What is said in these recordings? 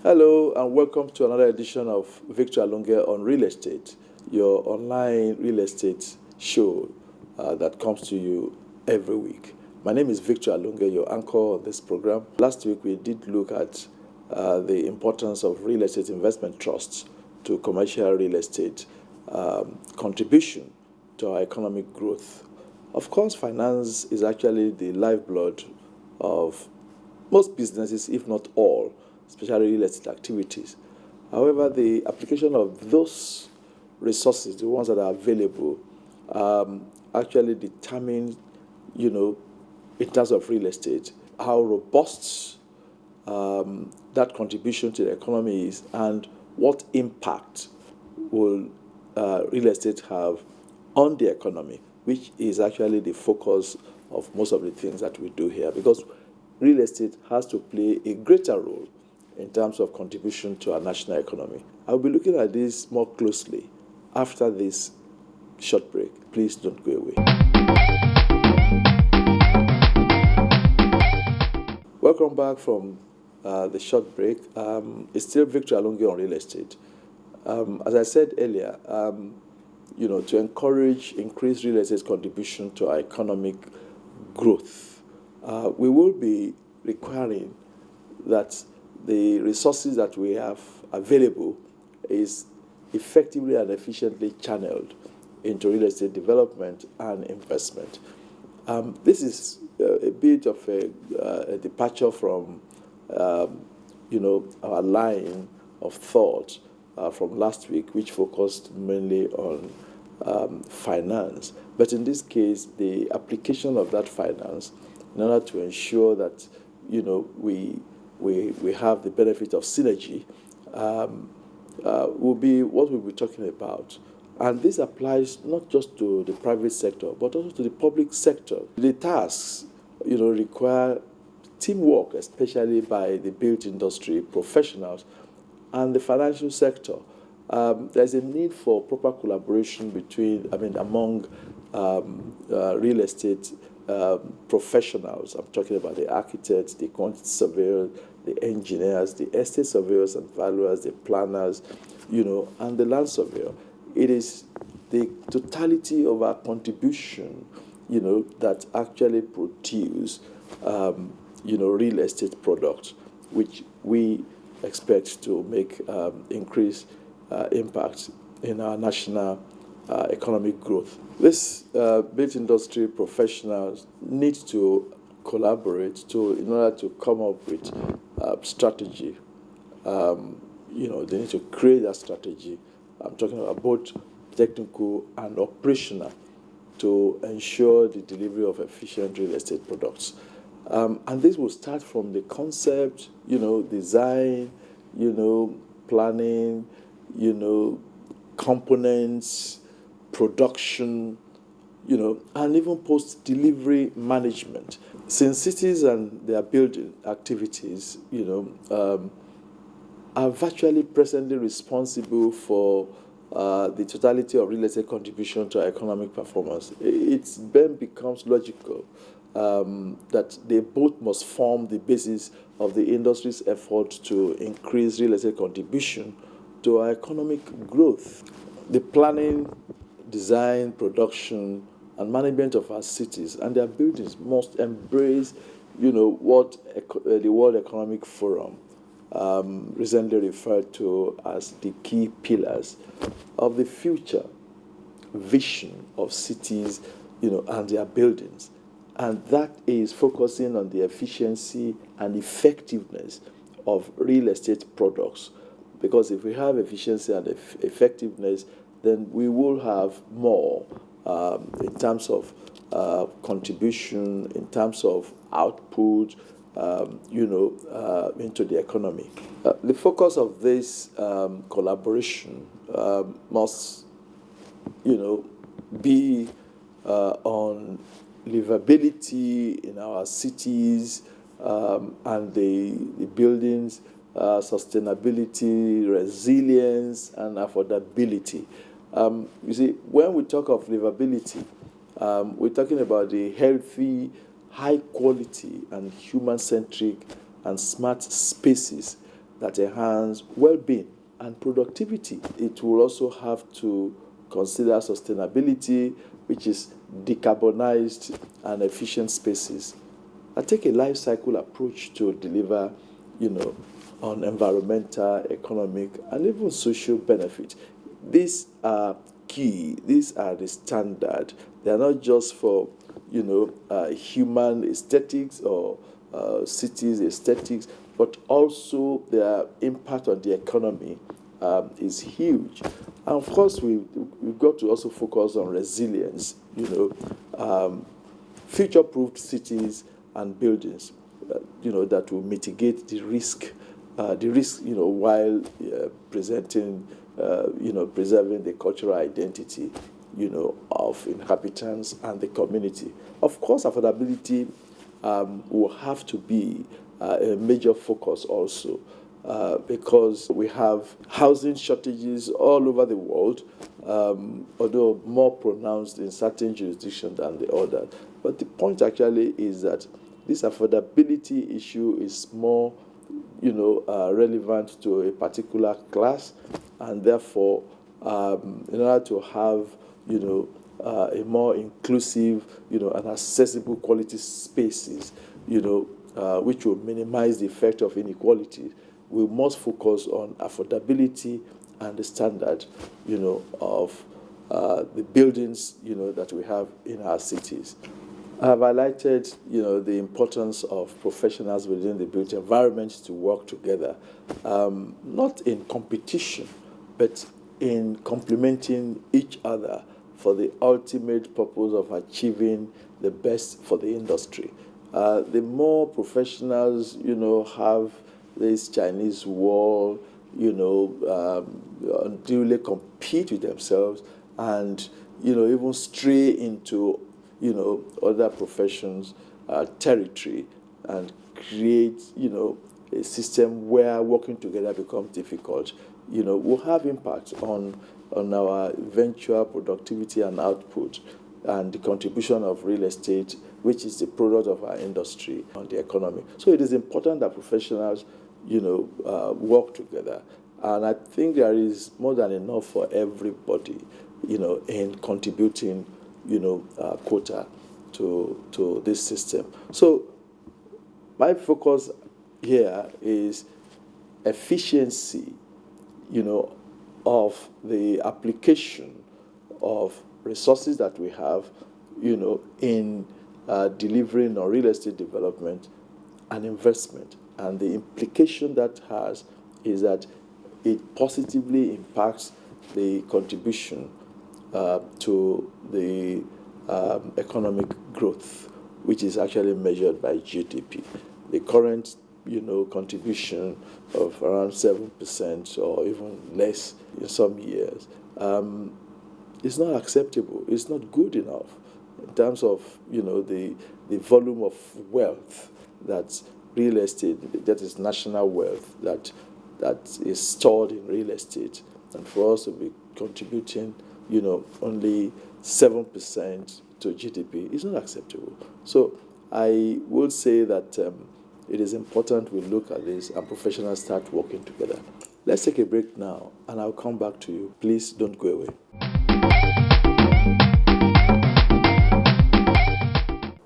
Hello and welcome to another edition of Victor Alonge on Real Estate, your online real estate show that comes to you every week. My name is Victor Alonge, your anchor on this program. Last week we did look at the importance of real estate investment trusts to commercial real estate contribution to our economic growth. Of course, finance is actually the lifeblood of most businesses, if not all, especially real estate activities. However, the application of those resources, the ones that are available, actually determine, in terms of real estate, how robust that contribution to the economy is and what impact will real estate have on the economy, which is actually the focus of most of the things that we do here, because real estate has to play a greater role in terms of contribution to our national economy. I'll be looking at this more closely after this short break. Please don't go away. Welcome back from the short break. It's still Victor Alonge on real estate. As I said earlier, to encourage increased real estate contribution to our economic growth, we will be requiring that the resources that we have available is effectively and efficiently channeled into real estate development and investment. This is a bit of a departure from, our line of thought from last week, which focused mainly on finance. But in this case, the application of that finance in order to ensure that, we have the benefit of synergy will be what we'll be talking about. And this applies not just to the private sector, but also to the public sector. The tasks, require teamwork, especially by the built industry professionals and the financial sector. There's a need for proper collaboration among real estate professionals. I'm talking about the architects, the quantity surveyors, the engineers, the estate surveyors and valuers, the planners, and the land surveyor. It is the totality of our contribution, that actually produce, real estate products, which we expect to make increased impact in our national economic growth. This built industry professionals need to collaborate in order to come up with strategy. They need to create that strategy. I'm talking about both technical and operational to ensure the delivery of efficient real estate products. And this will start from the concept, design, planning, components, production, and even post-delivery management. Since cities and their building activities, are virtually presently responsible for the totality of real estate contribution to our economic performance, it then becomes logical that they both must form the basis of the industry's effort to increase real estate contribution to our economic growth. The planning, design, production, and management of our cities and their buildings must embrace, what the World Economic Forum recently referred to as the key pillars of the future vision of cities, and their buildings. And that is focusing on the efficiency and effectiveness of real estate products. Because if we have efficiency and effectiveness, then we will have more in terms of contribution, in terms of output, into the economy. The focus of this collaboration must, be on livability in our cities and the buildings, sustainability, resilience, and affordability. You see, when we talk of livability, we're talking about the healthy, high quality, and human-centric and smart spaces that enhance well-being and productivity. It will also have to consider sustainability, which is decarbonized and efficient spaces. I take a life cycle approach to deliver, on environmental, economic, and even social benefit. These are key. These are the standard. They are not just for, human aesthetics or cities aesthetics, but also their impact on the economy is huge. And of course, we've got to also focus on resilience, future-proof cities and buildings, that will mitigate the risk, while presenting, preserving the cultural identity, of inhabitants and the community. Of course, affordability will have to be a major focus also, because we have housing shortages all over the world, although more pronounced in certain jurisdictions than the others. But the point actually is that this affordability issue is more, relevant to a particular class, and therefore, in order to have, a more inclusive, and accessible quality spaces, which will minimize the effect of inequality, we must focus on affordability and the standard, of the buildings, that we have in our cities. I have highlighted, the importance of professionals within the built environment to work together, not in competition, but in complementing each other for the ultimate purpose of achieving the best for the industry. The more professionals, have this Chinese wall, unduly compete with themselves and, even stray into, other professions, territory, and create, a system where working together becomes difficult, will have impact on our eventual productivity and output and the contribution of real estate, which is the product of our industry, on the economy. So it is important that professionals, work together. And I think there is more than enough for everybody, in contributing, quota to this system. So my focus here is efficiency, of the application of resources that we have, in delivering on real estate development and investment. And the implication that has is that it positively impacts the contribution to the economic growth, which is actually measured by GDP. The current, contribution of around 7% or even less in some years is not acceptable. It's not good enough in terms of, the volume of wealth that real estate, that is national wealth, that is stored in real estate, and for us to be contributing, only 7% to GDP is not acceptable. So I would say that it is important we look at this and professionals start working together. Let's take a break now, and I'll come back to you. Please don't go away.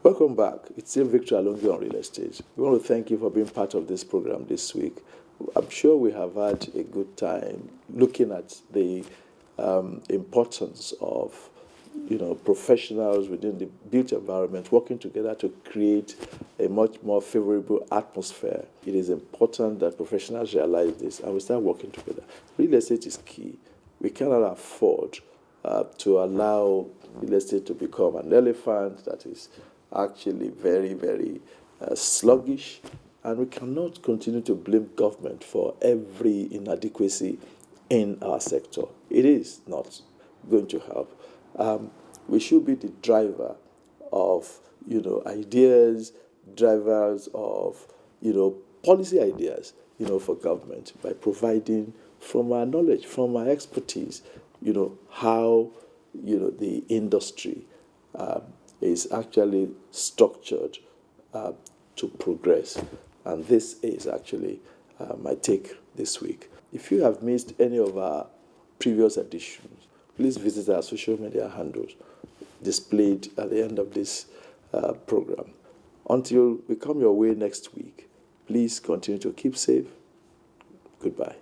Welcome back. It's still Victor Alonge on Real Estate. We want to thank you for being part of this program this week. I'm sure we have had a good time looking at the importance of, professionals within the built environment working together to create a much more favorable atmosphere. It is important that professionals realize this and we start working together. Real estate is key. We cannot afford to allow real estate to become an elephant that is actually very, very sluggish, and we cannot continue to blame government for every inadequacy in our sector. It is not going to help. We should be the driver of, ideas, drivers of, policy ideas, for government by providing from our knowledge, from our expertise, how, the industry is actually structured to progress. And this is actually my take this week. If you have missed any of our previous editions, please visit our social media handles displayed at the end of this program. Until we come your way next week, please continue to keep safe. Goodbye.